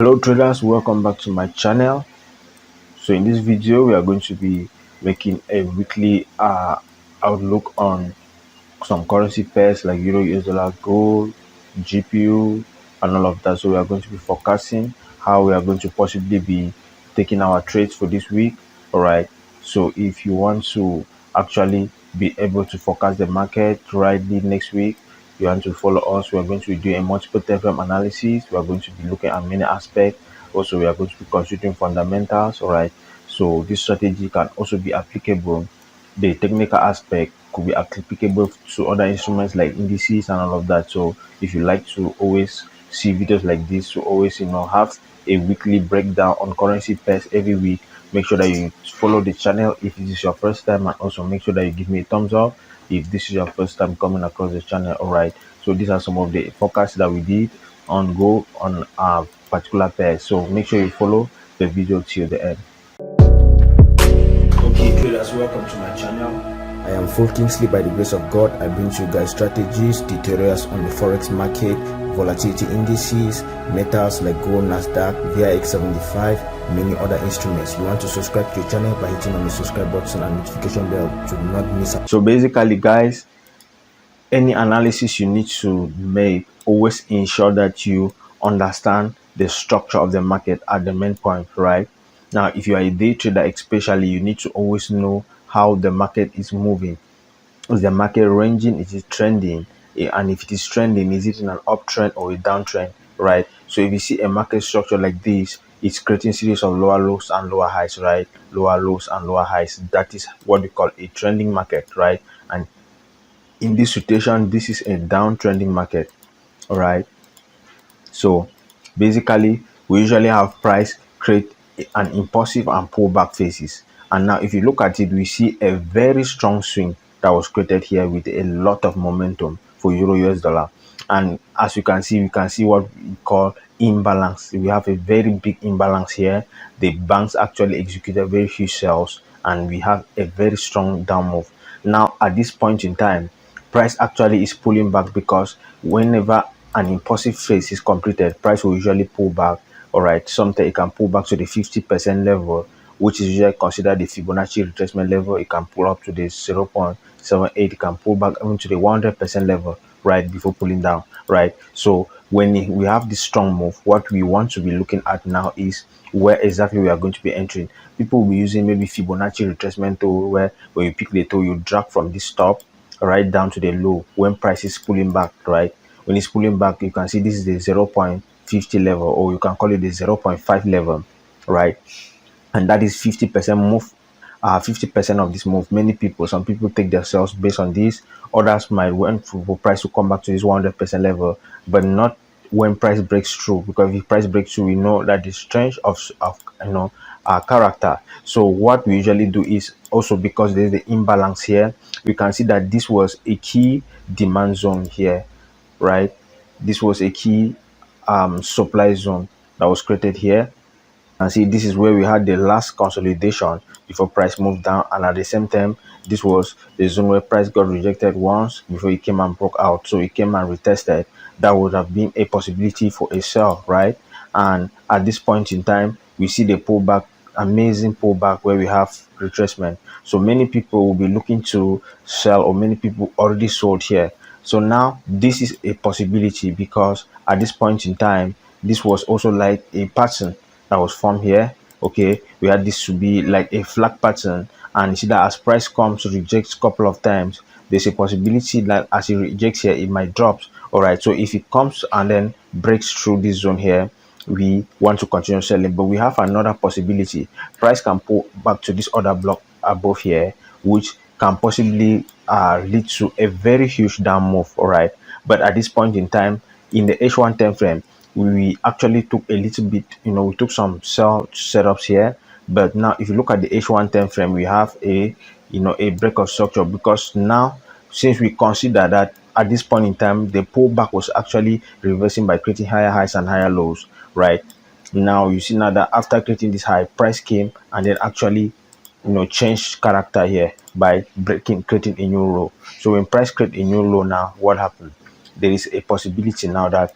Hello traders, welcome back to my channel. So in this video we are going to be making a weekly outlook on some currency pairs like euro, US dollar, gold, GPU and all of that. So we are going to be forecasting how we are going to possibly be taking our trades for this week. All right, so if you want to actually be able to forecast the market rightly next week, you want to follow us. We are going to be doing a multiple time frame analysis. We are going to be looking at many aspects. Also we are going to be considering fundamentals. All right, so this strategy can also be applicable. The technical aspect could be applicable to other instruments like indices and all of that. So if you like to always see videos like this, to always have a weekly breakdown on currency pairs every week, make sure that you follow the channel if this is your first time, and also make sure that you give me a thumbs up if this is your first time coming across the channel. All right, so these are some of the forecasts that we did on go on a particular pair, so make sure you follow the video till the end. Okay traders, welcome to my channel. I am Full Kingsley. By the grace of God, I bring to you guys strategies, tutorials on the forex market, volatility indices, metals like gold, NASDAQ, VIX75, many other instruments. You want to subscribe to the channel by hitting on the subscribe button and notification bell to not miss out. So basically guys, any analysis you need to make, always ensure that you understand the structure of the market at the main point, right? Now if you are a day trader especially, you need to always know how the market is moving. Is the market ranging? Is it trending? And if it is trending, is it in an uptrend or a downtrend, right? So if you see a market structure like this, it's creating series of lower lows and lower highs, right? Lower lows and lower highs. That is what we call a trending market, right? And in this situation, this is a downtrending market. All right, so basically we usually have price create an impulsive and pullback phases, and now if you look at it, we see a very strong swing that was created here with a lot of momentum for euro US dollar. And as you can see, we can see what we call imbalance. We have a very big imbalance here. The banks actually executed very huge sales and we have a very strong down move. Now at this point in time, price actually is pulling back because whenever an impulsive phase is completed, price will usually pull back. All right, sometimes it can pull back to the 50% level, which is usually considered the Fibonacci retracement level. It can pull up to the 0.78. It can pull back even to the 100% level, right, before pulling down, right? So when we have this strong move, what we want to be looking at now is where exactly we are going to be entering. People will be using maybe Fibonacci retracement tool, where when you pick the tool, you drag from this top right down to the low when price is pulling back, right? When it's pulling back, you can see this is the 0.50 level, or you can call it the 0.5 level, right? And that is 50% move. 50% of this move, many people, some people take their sales based on this. Others might want for price to come back to this 100% level, but not when price breaks through, because if price breaks through, we know that the strength of character. So what we usually do is, also because there's the imbalance here, we can see that this was a key demand zone here, right? This was a key supply zone that was created here. And see, this is where we had the last consolidation before price moved down, and at the same time this was the zone where price got rejected once before it came and broke out. So it came and retested. That would have been a possibility for a sell, right? And at this point in time, we see the pullback, amazing pullback, where we have retracement. So many people will be looking to sell, or many people already sold here. So now this is a possibility, because at this point in time, this was also like a pattern that was formed here. Okay, we had this to be like a flag pattern, and you see that as price comes to reject a couple of times, there's a possibility that as it rejects here, it might drop. All right, so if it comes and then breaks through this zone here, we want to continue selling. But we have another possibility. Price can pull back to this other block above here, which can possibly lead to a very huge down move. All right, but at this point in time, in the H1 time frame, we actually took a little bit, we took some sell setups here. But now if you look at the H1 time frame, we have a a break of structure, because now, since we consider that at this point in time the pullback was actually reversing by creating higher highs and higher lows, right? Now you see now that after creating this high, price came and then actually changed character here by creating a new low. So when price create a new low, now what happened? There is a possibility now that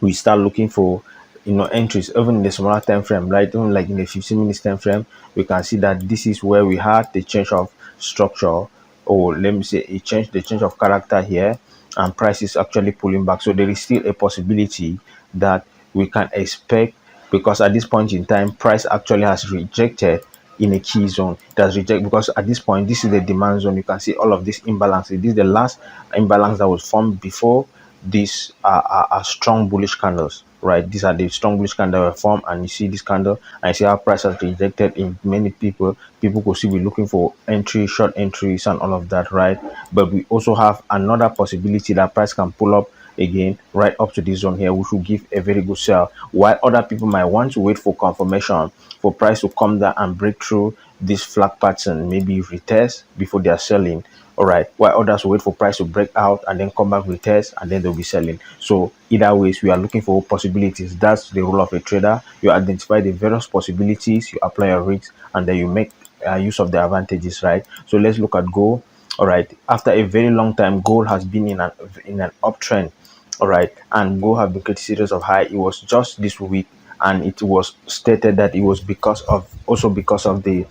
we start looking for entries even in the smaller time frame, right? Even like in the 15 minutes time frame, we can see that this is where we had the change of structure, or let me say the change of character here, and price is actually pulling back. So there is still a possibility that we can expect, because at this point in time price actually has rejected in a key zone. It has rejected because at this point this is the demand zone. You can see all of these imbalances. This is the last imbalance that was formed before these are strong bullish candles, right? These are the strong bullish candle were formed, and you see this candle and you see how price has rejected. In many people could still be looking for entry, short entries and all of that, right? But we also have another possibility that price can pull up again right up to this zone here, which will give a very good sell, while other people might want to wait for confirmation for price to come down and break through this flag pattern, maybe retest before they are selling. All right, while others wait for price to break out and then come back, retest, and then they'll be selling. So either ways, we are looking for possibilities. That's the role of a trader. You identify the various possibilities, you apply your risks, and then you make use of the advantages, right? So let's look at gold. All right, after a very long time, gold has been in an uptrend. All right, and gold have been creating series of high. It was just this week, and it was stated that it was because of the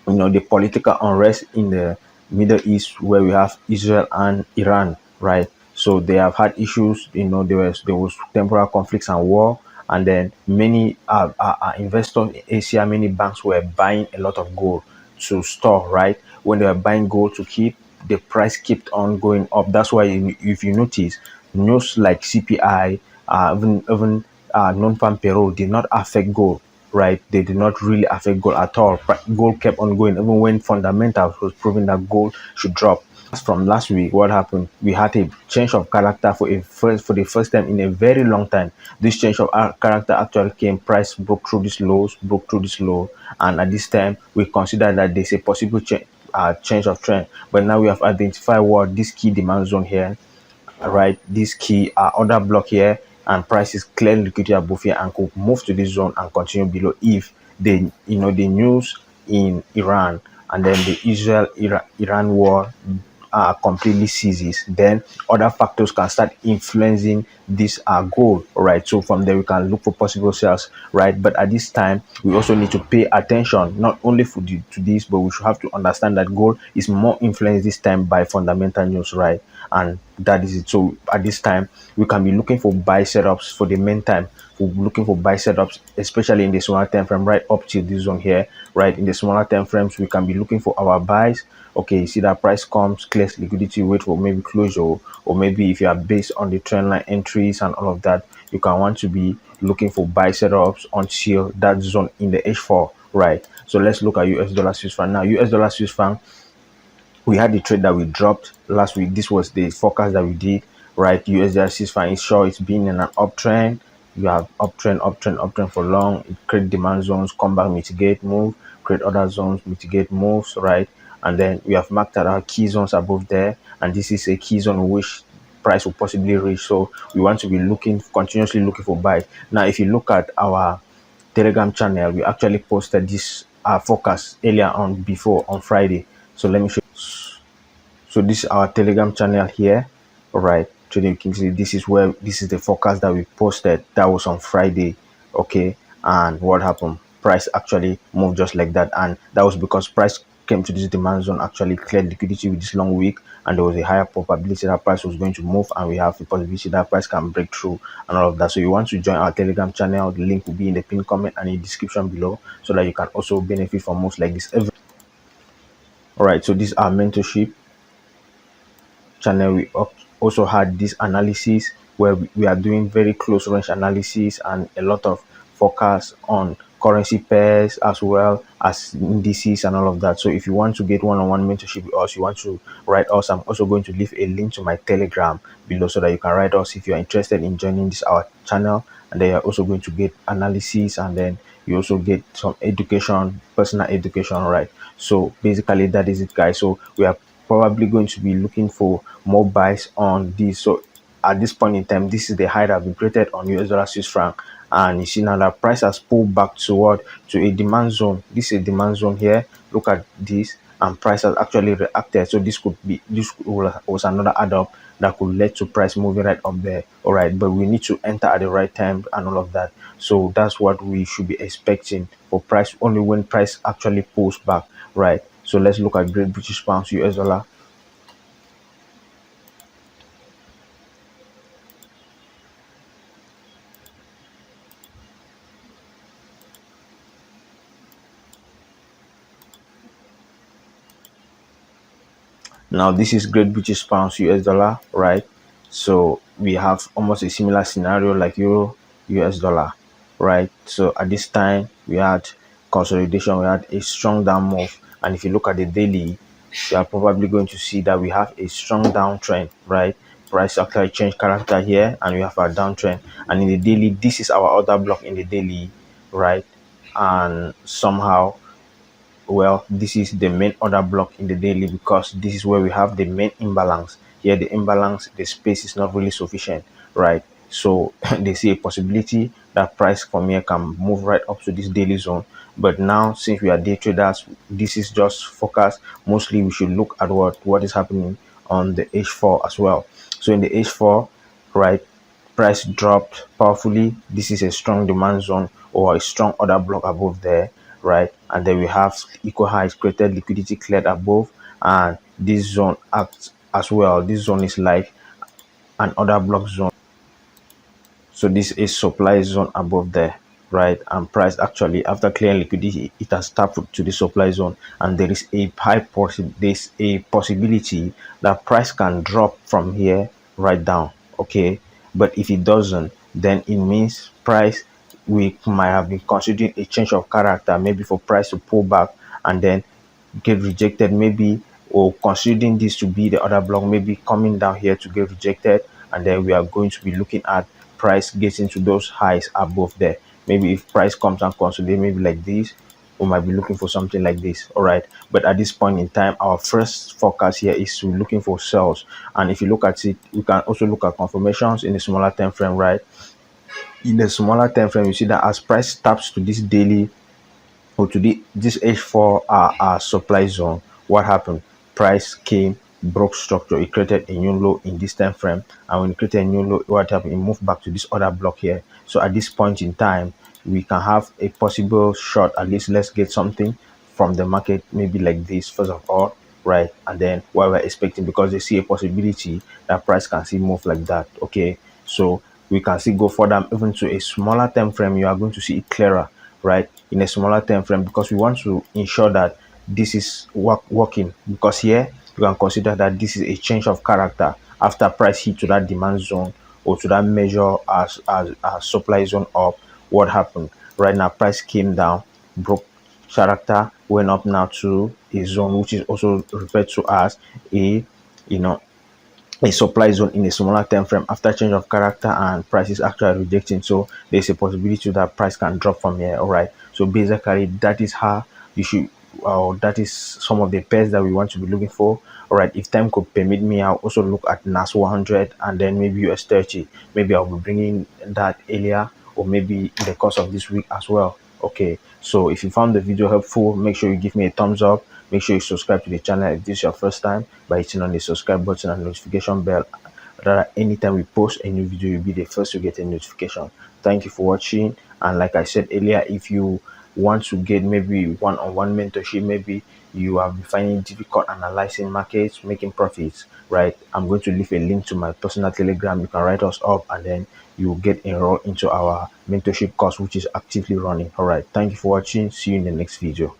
the political unrest in the Middle East, where we have Israel and Iran, right? So they have had issues. There was temporal conflicts and war, and then many investors in Asia, many banks were buying a lot of gold to store, right? When they were buying gold to keep, the price kept on going up. That's why if you notice, news like CPI, even non-farm payroll did not affect gold, right? They did not really affect gold at all. Gold kept on going even when fundamentals was proving that gold should drop. From last week, what happened? We had a change of character for the first time in a very long time. This change of character actually came. Price broke through this low, and at this time we consider that there's a possible change of trend. But now we have identified what this key demand zone here, right? This key order block here, and price is clearly liquidity above here and could move to this zone and continue below if the news in Iran and then the Iran war completely ceases. Then other factors can start influencing this goal. All right, so from there we can look for possible sales, right? But at this time we also need to pay attention not only to this, but we should have to understand that gold is more influenced this time by fundamental news, right? And that is it. So at this time we can be looking for buy setups for the main time. We're looking for buy setups, especially in the smaller time frame, right up to this zone here, right? In the smaller time frames, we can be looking for our buys. Okay, you see that price comes, clears liquidity, wait for maybe closure, or maybe if you are based on the trend line entries and all of that, you can want to be looking for buy setups until that zone in the H4, right? So let's look at US dollar Swiss franc now. US dollar Swiss franc, we had the trade that we dropped last week. This was the forecast that we did, right? USD Swiss franc is sure it's been in an uptrend. You have uptrend for long. It create demand zones, come back, mitigate, move, create other zones, mitigate, moves, right? And then we have marked out our key zones above there, and this is a key zone which price will possibly reach. So we want to be continuously looking for buys. Now, if you look at our Telegram channel, we actually posted this forecast earlier on Friday. So let me show you. So this is our Telegram channel here. All right, so you can see this is the forecast that we posted. That was on Friday. Okay, and what happened? Price actually moved just like that, and that was because price came to this demand zone, actually cleared liquidity with this long week, and there was a higher probability that price was going to move, and we have the possibility that price can break through and all of that. So you want to join our Telegram channel, the link will be in the pinned comment and in the description below, so that you can also benefit from moves like this. All right, so this is our mentorship channel. We also had this analysis where we are doing very close range analysis and a lot of forecasts on currency pairs as well as indices and all of that. So if you want to get one-on-one mentorship with us, you want to write us, I'm also going to leave a link to my Telegram below so that you can write us if you're interested in joining this our channel. And then you're also going to get analysis, and then you also get some education, personal education, right? So basically that is it, guys. So we are probably going to be looking for more buys on this. So at this point in time, this is the high that we created on US dollar Swiss franc, and you see now that price has pulled back to a demand zone. This is a demand zone here. Look at this, and price has actually reacted. So this was another add up, that could lead to price moving right up there. All right, but we need to enter at the right time and all of that. So that's what we should be expecting for price only when price actually pulls back, right? So let's look at Great British Pounds US dollar. Now this is Great British Pounds US dollar, right? So we have almost a similar scenario like Euro US dollar, right? So at this time we had consolidation, we had a strong down move, and if you look at the daily, you are probably going to see that we have a strong downtrend, right? Price actually changed character here, and we have a downtrend. And in the daily, this is our order block in the daily, right? And somehow, well, this is the main order block in the daily because this is where we have the main imbalance. Here the imbalance, the space is not really sufficient, right? So they see a possibility that price from here can move right up to this daily zone. But now, since we are day traders, this is just focus. Mostly we should look at what is happening on the H4 as well. So in the H4, right, price dropped powerfully. This is a strong demand zone or a strong order block above there, right? And then we have equal highs created, liquidity cleared above, and this zone acts as well. This zone is like an order block zone. So this is supply zone above there, right? And price actually after clearing liquidity, it has tapped to the supply zone, and there is a there's a possibility that price can drop from here right down. Okay, but if it doesn't, then it means price, we might have been considering a change of character, maybe for price to pull back and then get rejected, maybe, or considering this to be the other block, maybe coming down here to get rejected, and then we are going to be looking at price getting to those highs above there. Maybe if price comes and consolidate maybe like this, we might be looking for something like this. All right, but at this point in time, our first forecast here is to looking for sales. And if you look at it, we can also look at confirmations in the smaller time frame, right? In the smaller time frame, you see that as price taps to this daily or to this H4 supply zone, what happened? Price came, broke structure, it created a new low in this time frame, and when it created a new low, what happened? It moved back to this other block here. So at this point in time, we can have a possible short. At least let's get something from the market, maybe like this first of all, right? And then what we're expecting, because they see a possibility that price can see move like that. Okay, so we can see go further even to a smaller time frame. You are going to see it clearer, right, in a smaller time frame, because we want to ensure that this is working, because here you can consider that this is a change of character after price hit to that demand zone or to that measure as supply zone up. What happened? Right now price came down, broke character, went up now to a zone which is also referred to as a, you know, a supply zone in a smaller time frame after change of character, and price is actually rejecting. So there's a possibility that price can drop from here. All right, so basically that is how you should, that is some of the pairs that we want to be looking for. All right, if time could permit me, I'll also look at NAS 100 and then maybe US 30. Maybe I'll be bringing that earlier, or maybe in the course of this week as well. Okay, so if you found the video helpful, make sure you give me a thumbs up. Make sure you subscribe to the channel if this is your first time by hitting on the subscribe button and notification bell. That anytime we post a new video, you'll be the first to get a notification. Thank you for watching. And like I said earlier, if you want to get maybe one-on-one mentorship, maybe you have been finding difficult analyzing markets, making profits, right? I'm going to leave a link to my personal Telegram. You can write us up and then you will get enrolled into our mentorship course, which is actively running. All right, thank you for watching. See you in the next video.